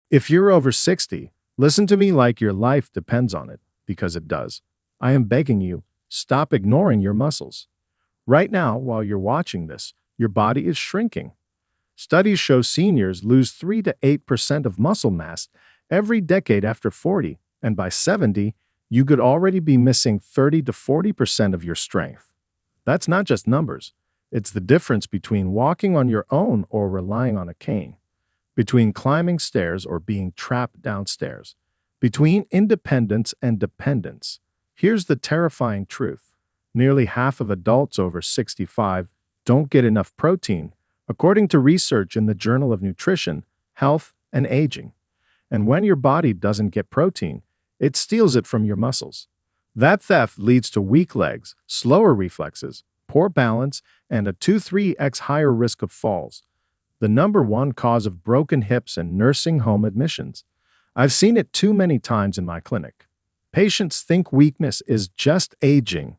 If you're over 60, listen to me like your life depends on it, because it does. I am begging you, stop ignoring your muscles. Right now, while you're watching this, your body is shrinking. Studies show seniors lose 3 to 8% of muscle mass every decade after 40, and by 70, you could already be missing 30 to 40% of your strength. That's not just numbers. It's the difference between walking on your own or relying on a cane, between climbing stairs or being trapped downstairs, between independence and dependence. Here's the terrifying truth. Nearly half of adults over 65 don't get enough protein, according to research in the Journal of Nutrition, Health, and Aging. And when your body doesn't get protein, it steals it from your muscles. That theft leads to weak legs, slower reflexes, poor balance, and a 2-3x higher risk of falls, the number one cause of broken hips and nursing home admissions. I've seen it too many times in my clinic. Patients think weakness is just aging.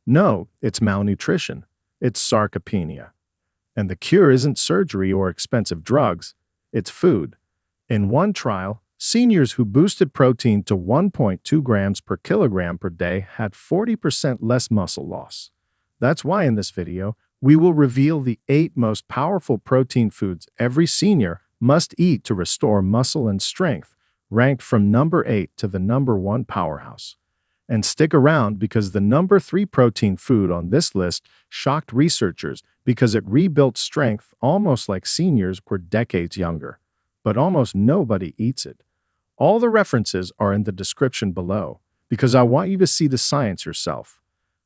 No, it's malnutrition. It's sarcopenia. And the cure isn't surgery or expensive drugs, it's food. In one trial, seniors who boosted protein to 1.2 grams per kilogram per day had 40% less muscle loss. That's why in this video, we will reveal the 8 most powerful protein foods every senior must eat to restore muscle and strength, ranked from number 8 to the number 1 powerhouse. And stick around because the number 3 protein food on this list shocked researchers because it rebuilt strength almost like seniors were decades younger. But almost nobody eats it. All the references are in the description below because I want you to see the science yourself.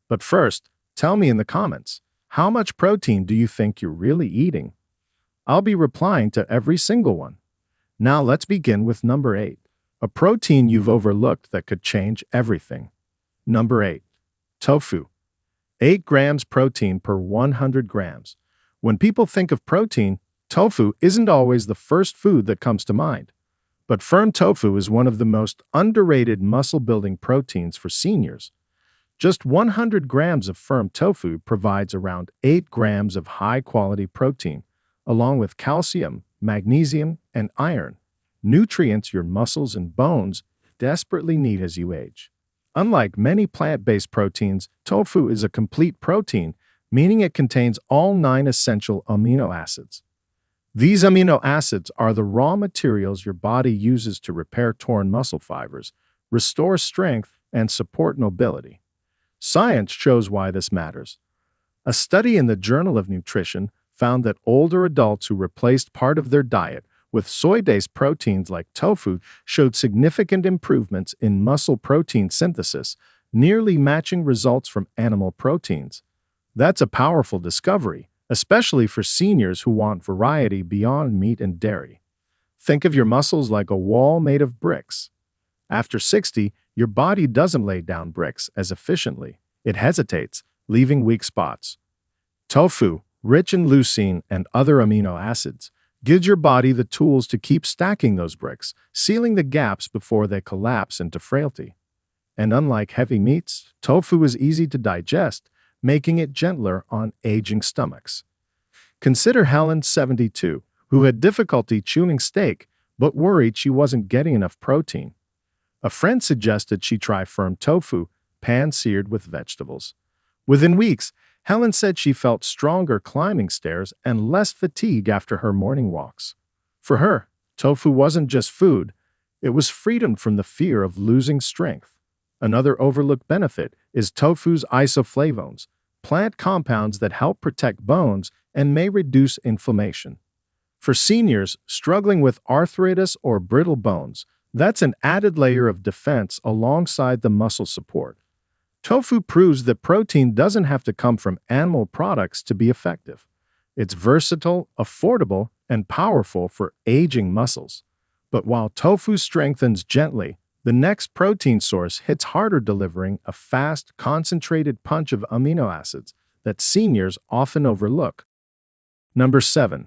But first, tell me in the comments, how much protein do you think you're really eating? I'll be replying to every single one. Now let's begin with number 8. A protein you've overlooked that could change everything. Number 8. Tofu. 8 grams protein per 100 grams. When people think of protein, tofu isn't always the first food that comes to mind. But firm tofu is one of the most underrated muscle-building proteins for seniors. Just 100 grams of firm tofu provides around 8 grams of high-quality protein, along with calcium, magnesium, and iron, nutrients your muscles and bones desperately need as you age. Unlike many plant-based proteins, tofu is a complete protein, meaning it contains all 9 essential amino acids. These amino acids are the raw materials your body uses to repair torn muscle fibers, restore strength, and support mobility. Science shows why this matters. A study in the Journal of Nutrition found that older adults who replaced part of their diet with soy-based proteins like tofu showed significant improvements in muscle protein synthesis, nearly matching results from animal proteins. That's a powerful discovery, especially for seniors who want variety beyond meat and dairy. Think of your muscles like a wall made of bricks. After 60, your body doesn't lay down bricks as efficiently. It hesitates, leaving weak spots. Tofu, rich in leucine and other amino acids, gives your body the tools to keep stacking those bricks, sealing the gaps before they collapse into frailty. And unlike heavy meats, tofu is easy to digest, making it gentler on aging stomachs. Consider Helen, 72, who had difficulty chewing steak but worried she wasn't getting enough protein. A friend suggested she try firm tofu, pan-seared with vegetables. Within weeks, Helen said she felt stronger climbing stairs and less fatigue after her morning walks. For her, tofu wasn't just food, it was freedom from the fear of losing strength. Another overlooked benefit is tofu's isoflavones, plant compounds that help protect bones and may reduce inflammation. For seniors struggling with arthritis or brittle bones, that's an added layer of defense alongside the muscle support. Tofu proves that protein doesn't have to come from animal products to be effective. It's versatile, affordable, and powerful for aging muscles. But while tofu strengthens gently, the next protein source hits harder, delivering a fast, concentrated punch of amino acids that seniors often overlook. Number 7.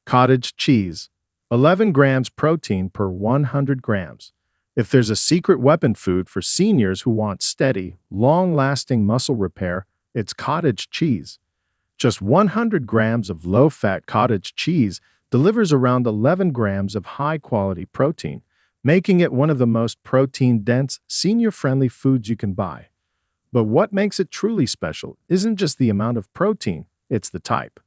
Cottage cheese. 11 grams protein per 100 grams. If there's a secret weapon food for seniors who want steady, long-lasting muscle repair, it's cottage cheese. Just 100 grams of low-fat cottage cheese delivers around 11 grams of high-quality protein, making it one of the most protein-dense, senior-friendly foods you can buy. But what makes it truly special isn't just the amount of protein, it's the type.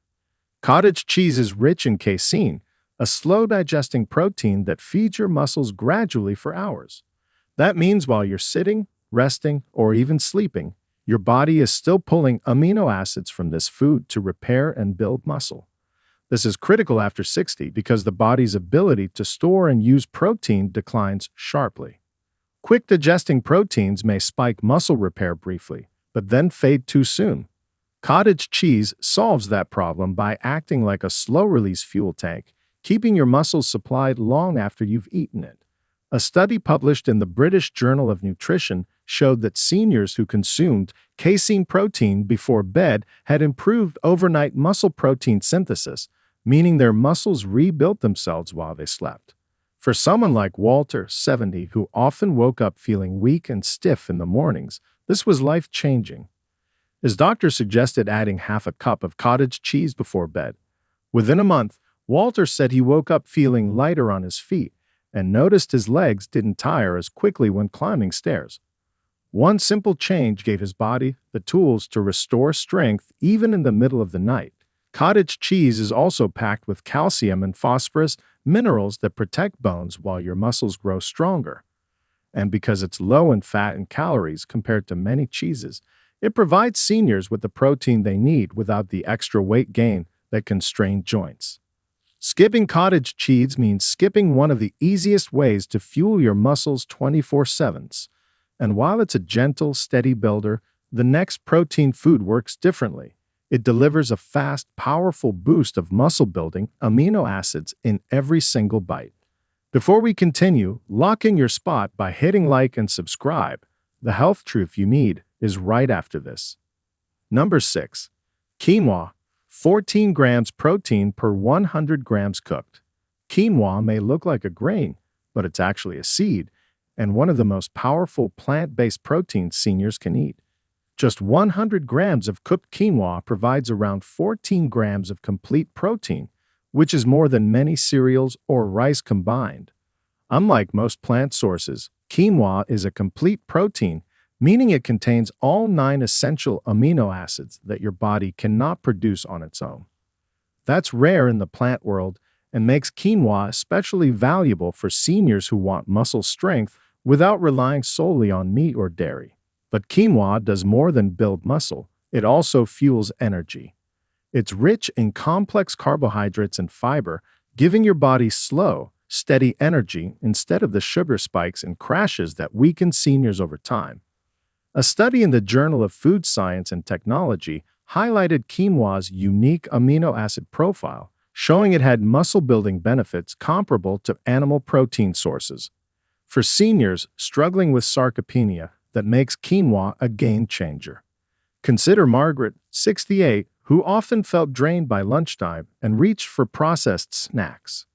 Cottage cheese is rich in casein, a slow-digesting protein that feeds your muscles gradually for hours. That means while you're sitting, resting, or even sleeping, your body is still pulling amino acids from this food to repair and build muscle. This is critical after 60 because the body's ability to store and use protein declines sharply. Quick digesting proteins may spike muscle repair briefly, but then fade too soon. Cottage cheese solves that problem by acting like a slow-release fuel tank, keeping your muscles supplied long after you've eaten it. A study published in the British Journal of Nutrition showed that seniors who consumed casein protein before bed had improved overnight muscle protein synthesis, meaning their muscles rebuilt themselves while they slept. For someone like Walter, 70, who often woke up feeling weak and stiff in the mornings, this was life-changing. His doctor suggested adding half a cup of cottage cheese before bed. Within a month, Walter said he woke up feeling lighter on his feet and noticed his legs didn't tire as quickly when climbing stairs. One simple change gave his body the tools to restore strength even in the middle of the night. Cottage cheese is also packed with calcium and phosphorus, minerals that protect bones while your muscles grow stronger. And because it's low in fat and calories compared to many cheeses, it provides seniors with the protein they need without the extra weight gain that can strain joints. Skipping cottage cheese means skipping one of the easiest ways to fuel your muscles 24/7. And while it's a gentle, steady builder, the next protein food works differently. It delivers a fast, powerful boost of muscle-building amino acids in every single bite. Before we continue, lock in your spot by hitting like and subscribe. The health truth you need is right after this. Number 6. Quinoa. 14 grams protein per 100 grams cooked. Quinoa may look like a grain, but it's actually a seed, and one of the most powerful plant-based proteins seniors can eat. Just 100 grams of cooked quinoa provides around 14 grams of complete protein, which is more than many cereals or rice combined. Unlike most plant sources, quinoa is a complete protein, meaning it contains all 9 essential amino acids that your body cannot produce on its own. That's rare in the plant world and makes quinoa especially valuable for seniors who want muscle strength without relying solely on meat or dairy. But quinoa does more than build muscle, it also fuels energy. It's rich in complex carbohydrates and fiber, giving your body slow, steady energy instead of the sugar spikes and crashes that weaken seniors over time. A study in the Journal of Food Science and Technology highlighted quinoa's unique amino acid profile, showing it had muscle-building benefits comparable to animal protein sources. For seniors struggling with sarcopenia, that makes quinoa a game-changer. Consider Margaret, 68, who often felt drained by lunchtime and reached for processed snacks.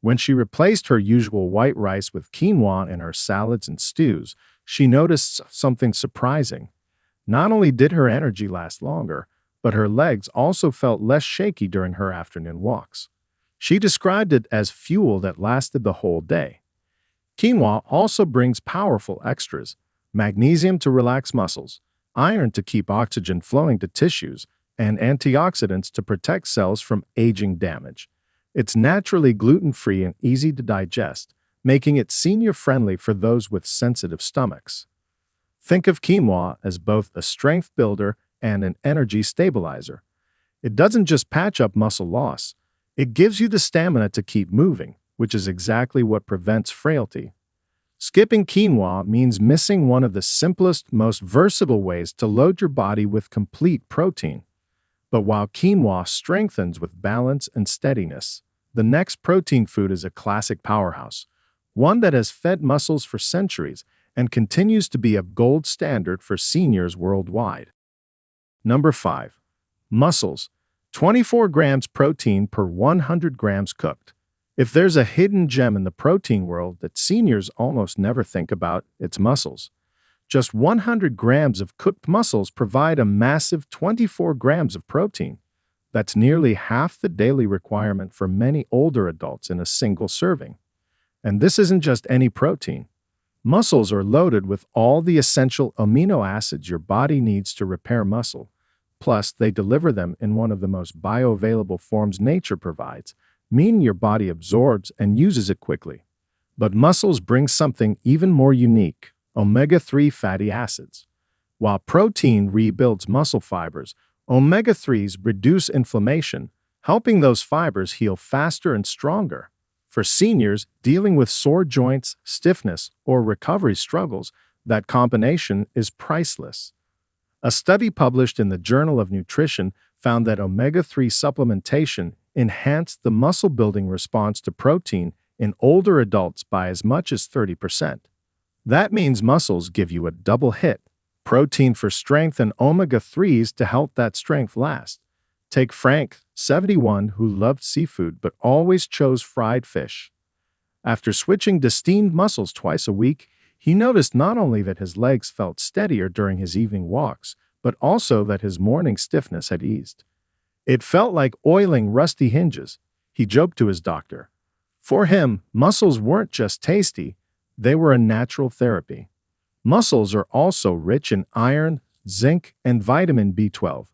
When she replaced her usual white rice with quinoa in her salads and stews, she noticed something surprising. Not only did her energy last longer, but her legs also felt less shaky during her afternoon walks. She described it as fuel that lasted the whole day. Quinoa also brings powerful extras: magnesium to relax muscles, iron to keep oxygen flowing to tissues, and antioxidants to protect cells from aging damage. It's naturally gluten-free and easy to digest, making it senior-friendly for those with sensitive stomachs. Think of quinoa as both a strength builder and an energy stabilizer. It doesn't just patch up muscle loss, it gives you the stamina to keep moving, which is exactly what prevents frailty. Skipping quinoa means missing one of the simplest, most versatile ways to load your body with complete protein. But while quinoa strengthens with balance and steadiness, the next protein food is a classic powerhouse, one that has fed muscles for centuries and continues to be a gold standard for seniors worldwide. Number 5. Mussels. 24 grams protein per 100 grams cooked. If there's a hidden gem in the protein world that seniors almost never think about, it's mussels. Just 100 grams of cooked mussels provide a massive 24 grams of protein. That's nearly half the daily requirement for many older adults in a single serving. And this isn't just any protein. Mussels are loaded with all the essential amino acids your body needs to repair muscle. Plus, they deliver them in one of the most bioavailable forms nature provides, meaning your body absorbs and uses it quickly. But mussels bring something even more unique: omega-3 fatty acids. While protein rebuilds muscle fibers, omega-3s reduce inflammation, helping those fibers heal faster and stronger. For seniors dealing with sore joints, stiffness, or recovery struggles, that combination is priceless. A study published in the Journal of Nutrition found that omega-3 supplementation enhanced the muscle-building response to protein in older adults by as much as 30%. That means mussels give you a double hit: protein for strength and omega-3s to help that strength last. Take Frank, 71, who loved seafood but always chose fried fish. After switching to steamed mussels twice a week, he noticed not only that his legs felt steadier during his evening walks, but also that his morning stiffness had eased. It felt like oiling rusty hinges. He joked to his doctor. For him, mussels weren't just tasty, they were a natural therapy. Mussels are also rich in iron, zinc, and vitamin B12,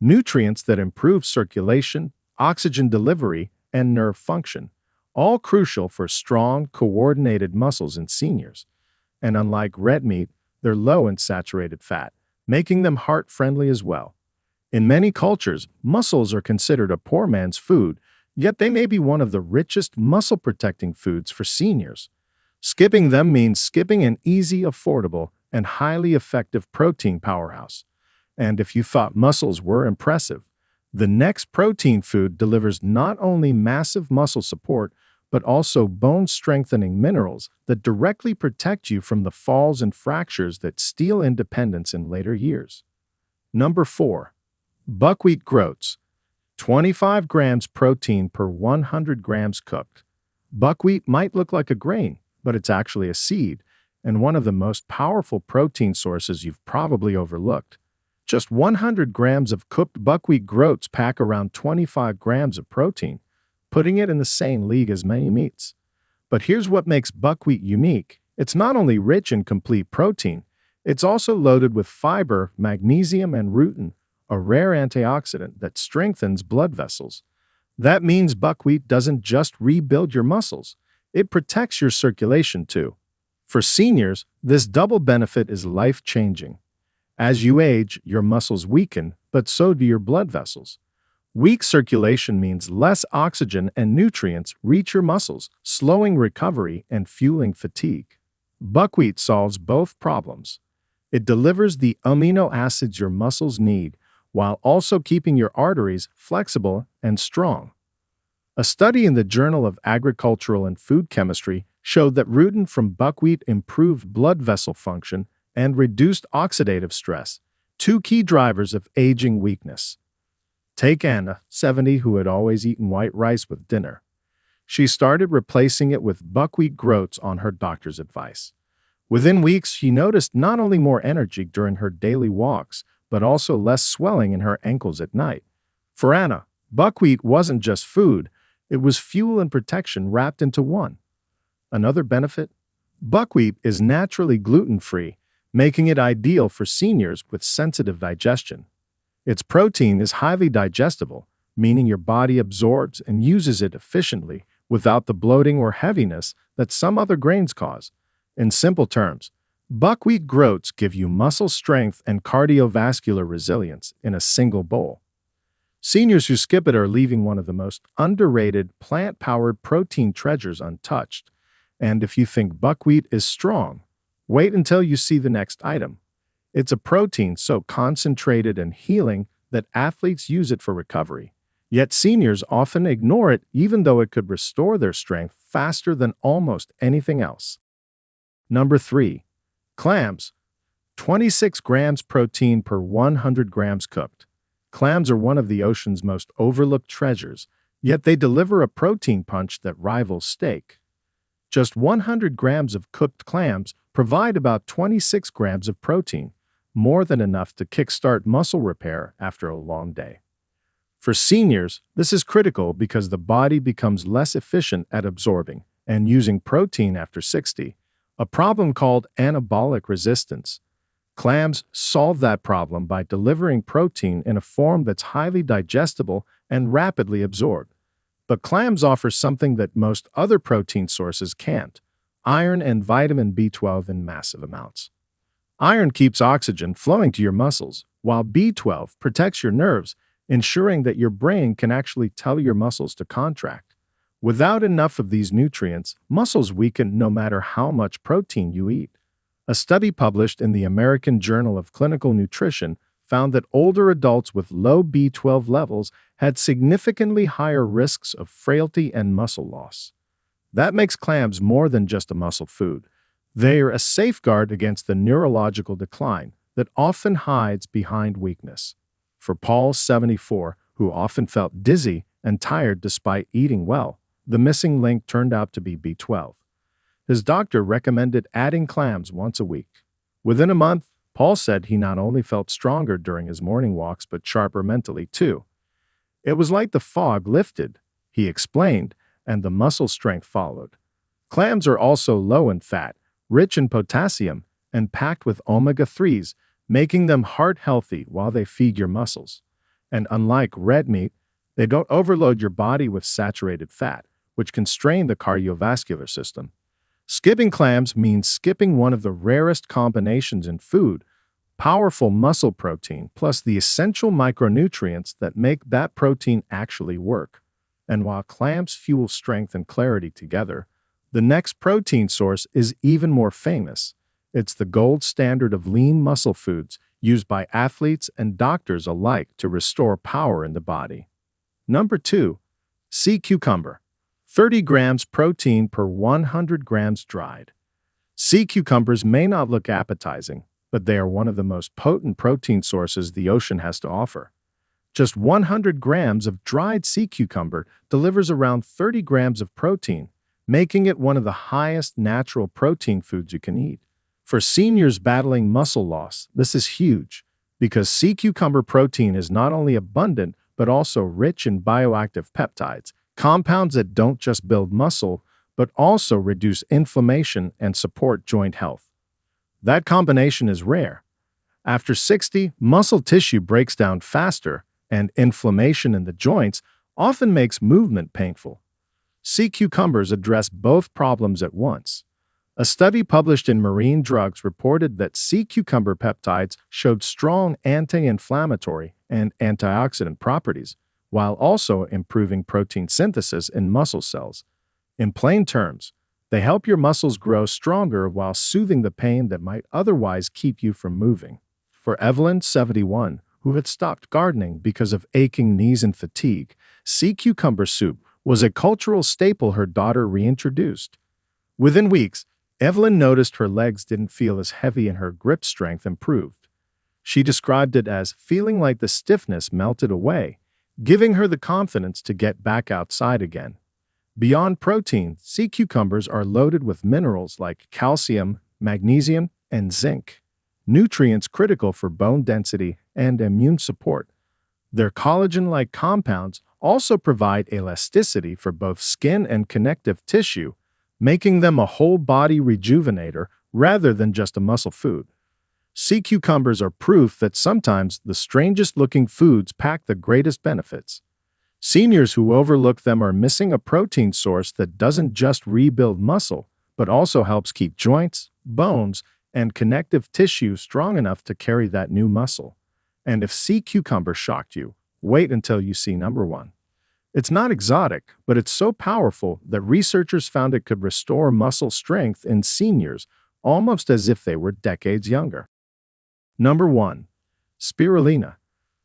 nutrients that improve circulation, oxygen delivery, and nerve function, all crucial for strong, coordinated muscles in seniors. And unlike red meat, they're low in saturated fat, making them heart-friendly as well. In many cultures, mussels are considered a poor man's food, yet they may be one of the richest muscle-protecting foods for seniors. Skipping them means skipping an easy, affordable, and highly effective protein powerhouse. And if you thought mussels were impressive, the next protein food delivers not only massive muscle support, but also bone-strengthening minerals that directly protect you from the falls and fractures that steal independence in later years. Number 4. Buckwheat groats. 25 grams protein per 100 grams cooked. Buckwheat might look like a grain, but it's actually a seed, and one of the most powerful protein sources you've probably overlooked. Just 100 grams of cooked buckwheat groats pack around 25 grams of protein, putting it in the same league as many meats. But here's what makes buckwheat unique. It's not only rich in complete protein, it's also loaded with fiber, magnesium, and rutin, a rare antioxidant that strengthens blood vessels. That means buckwheat doesn't just rebuild your muscles, it protects your circulation too. For seniors, this double benefit is life-changing. As you age, your muscles weaken, but so do your blood vessels. Weak circulation means less oxygen and nutrients reach your muscles, slowing recovery and fueling fatigue. Buckwheat solves both problems. It delivers the amino acids your muscles need, while also keeping your arteries flexible and strong. A study in the Journal of Agricultural and Food Chemistry showed that rutin from buckwheat improved blood vessel function and reduced oxidative stress, two key drivers of aging weakness. Take Anna, 70, who had always eaten white rice with dinner. She started replacing it with buckwheat groats on her doctor's advice. Within weeks, she noticed not only more energy during her daily walks, but also less swelling in her ankles at night. For Anna, buckwheat wasn't just food, it was fuel and protection wrapped into one. Another benefit? Buckwheat is naturally gluten-free, making it ideal for seniors with sensitive digestion. Its protein is highly digestible, meaning your body absorbs and uses it efficiently without the bloating or heaviness that some other grains cause. In simple terms, buckwheat groats give you muscle strength and cardiovascular resilience in a single bowl. Seniors who skip it are leaving one of the most underrated plant-powered protein treasures untouched. And if you think buckwheat is strong, wait until you see the next item. It's a protein so concentrated and healing that athletes use it for recovery. Yet seniors often ignore it even though it could restore their strength faster than almost anything else. Number 3. Clams. 26 grams protein per 100 grams cooked. Clams are one of the ocean's most overlooked treasures, yet they deliver a protein punch that rivals steak. Just 100 grams of cooked clams provide about 26 grams of protein, more than enough to kickstart muscle repair after a long day. For seniors, this is critical because the body becomes less efficient at absorbing and using protein after 60, a problem called anabolic resistance. Clams solve that problem by delivering protein in a form that's highly digestible and rapidly absorbed. But clams offer something that most other protein sources can't: iron and vitamin B12 in massive amounts. Iron keeps oxygen flowing to your muscles, while B12 protects your nerves, ensuring that your brain can actually tell your muscles to contract. Without enough of these nutrients, muscles weaken no matter how much protein you eat. A study published in the American Journal of Clinical Nutrition found that older adults with low B12 levels had significantly higher risks of frailty and muscle loss. That makes clams more than just a muscle food. They are a safeguard against the neurological decline that often hides behind weakness. For Paul, 74, who often felt dizzy and tired despite eating well, the missing link turned out to be B12. His doctor recommended adding clams once a week. Within a month, Paul said he not only felt stronger during his morning walks but sharper mentally too. It was like the fog lifted, he explained, and the muscle strength followed. Clams are also low in fat, rich in potassium, and packed with omega-3s, making them heart-healthy while they feed your muscles. And unlike red meat, they don't overload your body with saturated fat, which can strain the cardiovascular system. Skipping clams means skipping one of the rarest combinations in food: powerful muscle protein plus the essential micronutrients that make that protein actually work. And while clams fuel strength and clarity together, the next protein source is even more famous. It's the gold standard of lean muscle foods used by athletes and doctors alike to restore power in the body. Number 2. Sea cucumber. 30 grams protein per 100 grams dried. Sea cucumbers may not look appetizing, but they are one of the most potent protein sources the ocean has to offer. Just 100 grams of dried sea cucumber delivers around 30 grams of protein, making it one of the highest natural protein foods you can eat. For seniors battling muscle loss, this is huge, because sea cucumber protein is not only abundant but also rich in bioactive peptides, compounds that don't just build muscle, but also reduce inflammation and support joint health. That combination is rare. After 60, muscle tissue breaks down faster, and inflammation in the joints often makes movement painful. Sea cucumbers address both problems at once. A study published in Marine Drugs reported that sea cucumber peptides showed strong anti-inflammatory and antioxidant properties, while also improving protein synthesis in muscle cells. In plain terms, they help your muscles grow stronger while soothing the pain that might otherwise keep you from moving. For Evelyn, 71, who had stopped gardening because of aching knees and fatigue, sea cucumber soup was a cultural staple her daughter reintroduced. Within weeks, Evelyn noticed her legs didn't feel as heavy and her grip strength improved. She described it as feeling like the stiffness melted away, giving her the confidence to get back outside again. Beyond protein, sea cucumbers are loaded with minerals like calcium, magnesium, and zinc, nutrients critical for bone density and immune support. Their collagen-like compounds also provide elasticity for both skin and connective tissue, making them a whole-body rejuvenator rather than just a muscle food. Sea cucumbers are proof that sometimes the strangest-looking foods pack the greatest benefits. Seniors who overlook them are missing a protein source that doesn't just rebuild muscle, but also helps keep joints, bones, and connective tissue strong enough to carry that new muscle. And if sea cucumber shocked you, wait until you see number 1. It's not exotic, but it's so powerful that researchers found it could restore muscle strength in seniors almost as if they were decades younger. Number 1. Spirulina.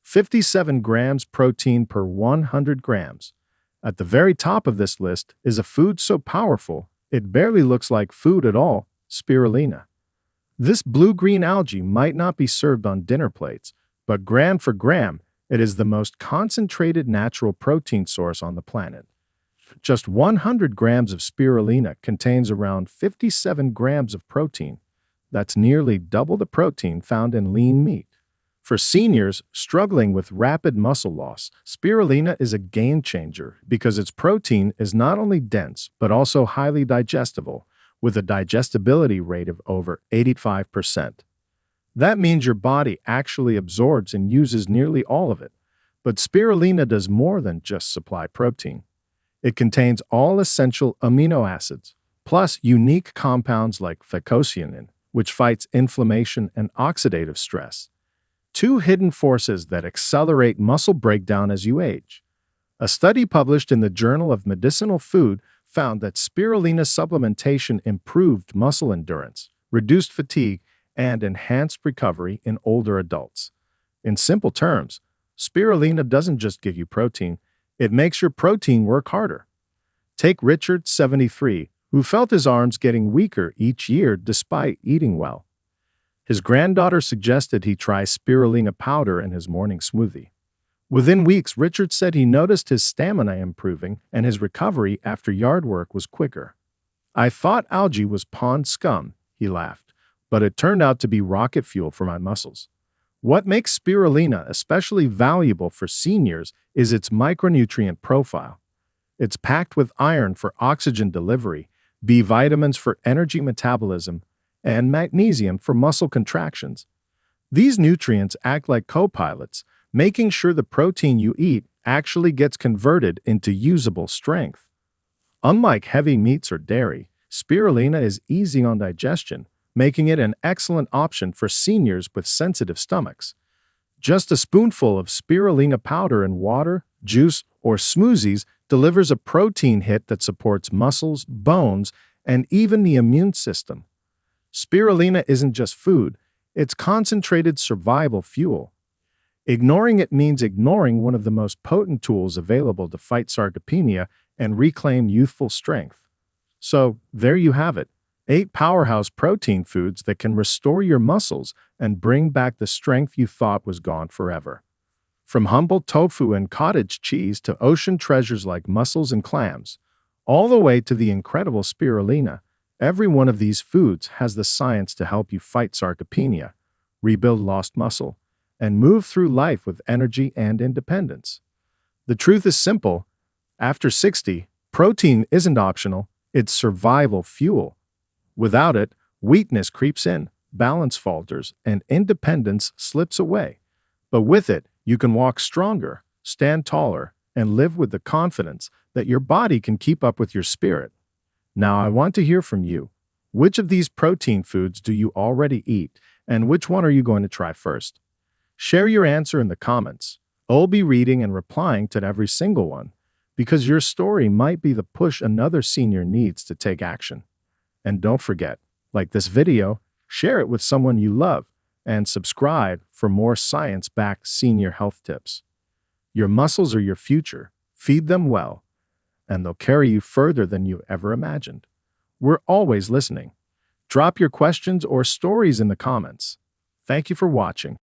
57 grams protein per 100 grams. At the very top of this list is a food so powerful it barely looks like food at all: spirulina. This blue-green algae might not be served on dinner plates, but gram for gram, it is the most concentrated natural protein source on the planet. Just 100 grams of spirulina contains around 57 grams of protein. That's nearly double the protein found in lean meat. For seniors struggling with rapid muscle loss, spirulina is a game changer because its protein is not only dense but also highly digestible, with a digestibility rate of over 85%. That means your body actually absorbs and uses nearly all of it. But spirulina does more than just supply protein. It contains all essential amino acids, plus unique compounds like phycocyanin, which fights inflammation and oxidative stress, two hidden forces that accelerate muscle breakdown as you age. A study published in the Journal of Medicinal Food found that spirulina supplementation improved muscle endurance, reduced fatigue, and enhanced recovery in older adults. In simple terms, spirulina doesn't just give you protein, it makes your protein work harder. Take Richard, 73, who felt his arms getting weaker each year despite eating well. His granddaughter suggested he try spirulina powder in his morning smoothie. Within weeks, Richard said he noticed his stamina improving and his recovery after yard work was quicker. "I thought algae was pond scum," he laughed, "but it turned out to be rocket fuel for my muscles." What makes spirulina especially valuable for seniors is its micronutrient profile. It's packed with iron for oxygen delivery, B vitamins for energy metabolism, and magnesium for muscle contractions. These nutrients act like co-pilots, making sure the protein you eat actually gets converted into usable strength. Unlike heavy meats or dairy, spirulina is easy on digestion, making it an excellent option for seniors with sensitive stomachs. Just a spoonful of spirulina powder in water, juice, or smoothies delivers a protein hit that supports muscles, bones, and even the immune system. Spirulina isn't just food, it's concentrated survival fuel. Ignoring it means ignoring one of the most potent tools available to fight sarcopenia and reclaim youthful strength. So, there you have it. 8 powerhouse protein foods that can restore your muscles and bring back the strength you thought was gone forever. From humble tofu and cottage cheese to ocean treasures like mussels and clams, all the way to the incredible spirulina, every one of these foods has the science to help you fight sarcopenia, rebuild lost muscle, and move through life with energy and independence. The truth is simple. After 60, protein isn't optional, it's survival fuel. Without it, weakness creeps in, balance falters, and independence slips away. But with it, you can walk stronger, stand taller, and live with the confidence that your body can keep up with your spirit. Now, I want to hear from you. Which of these protein foods do you already eat, and which one are you going to try first? Share your answer in the comments. I'll be reading and replying to every single one, because your story might be the push another senior needs to take action. And don't forget, like this video, share it with someone you love, and subscribe for more science-backed senior health tips. Your muscles are your future. Feed them well, and they'll carry you further than you ever imagined. We're always listening. Drop your questions or stories in the comments. Thank you for watching.